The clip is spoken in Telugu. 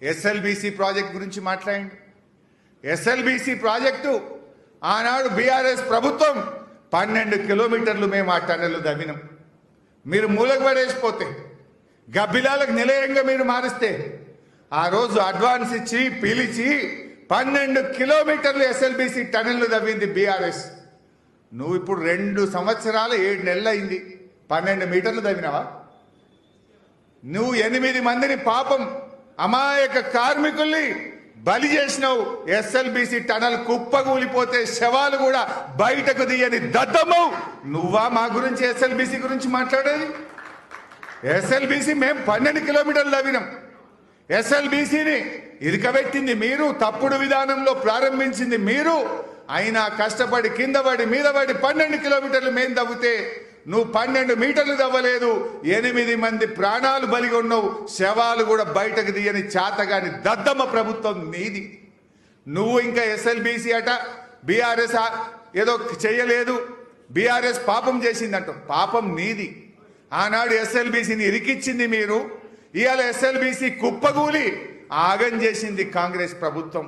ఎస్ఎల్బీసీ ప్రాజెక్ట్ గురించి మాట్లాడండి. ఎస్ఎల్బీసీ ప్రాజెక్టు ఆనాడు బీఆర్ఎస్ ప్రభుత్వం 12 కిలోమీటర్లు మేము ఆ టన్నెలు దవ్వినాం. మీరు మూలకు పడేసిపోతే గబ్బిలాలకు నిలయంగా మీరు మారిస్తే ఆ రోజు అడ్వాన్స్ ఇచ్చి పిలిచి 12 కిలోమీటర్లు ఎస్ఎల్బీసీ టన్నెలు దవ్వింది బీఆర్ఎస్. నువ్వు ఇప్పుడు 2 సంవత్సరాలు 7 నెలలు అయింది, 12 మీటర్లు దవ్వినావా? నువ్వు 8 మందిని పాపం అమాయక కార్మికుల్ని బలి చేసినావు. ఎస్ఎల్బీసీ టనల్ కుప్పగూలిపోతే శవాలు కూడా బయటకు తీయని దద్దమ్మవు నువ్వా మా గురించి ఎస్ఎల్బీసీ గురించి మాట్లాడేది? ఎస్ఎల్బీసీ మేము 12 కిలోమీటర్లు తవ్వినాం. ఎస్ఎల్బీసీని ఇరుకబెట్టింది మీరు, తప్పుడు విధానంలో ప్రారంభించింది మీరు. అయినా కష్టపడి కింద పడి మీద పడి 12 కిలోమీటర్లు మేము తవ్వితే నువ్వు 12 మీటర్లు తవ్వలేదు. 8 మంది ప్రాణాలు బలిగొన్నావు, శవాలు కూడా బయటకు తీయని చాతగాని దద్దమ్మ ప్రభుత్వం నీది. నువ్వు ఇంకా ఎస్ఎల్బీసీ అట బీఆర్ఎస్ ఏదో చెయ్యలేదు, బీఆర్ఎస్ పాపం చేసిందంట. పాపం నీది. ఆనాడు ఎస్ఎల్బీసీని ఇరికిచ్చింది మీరు, ఇవాళ ఎస్ఎల్బీసీ కుప్పగూలి ఆగం చేసింది కాంగ్రెస్ ప్రభుత్వం.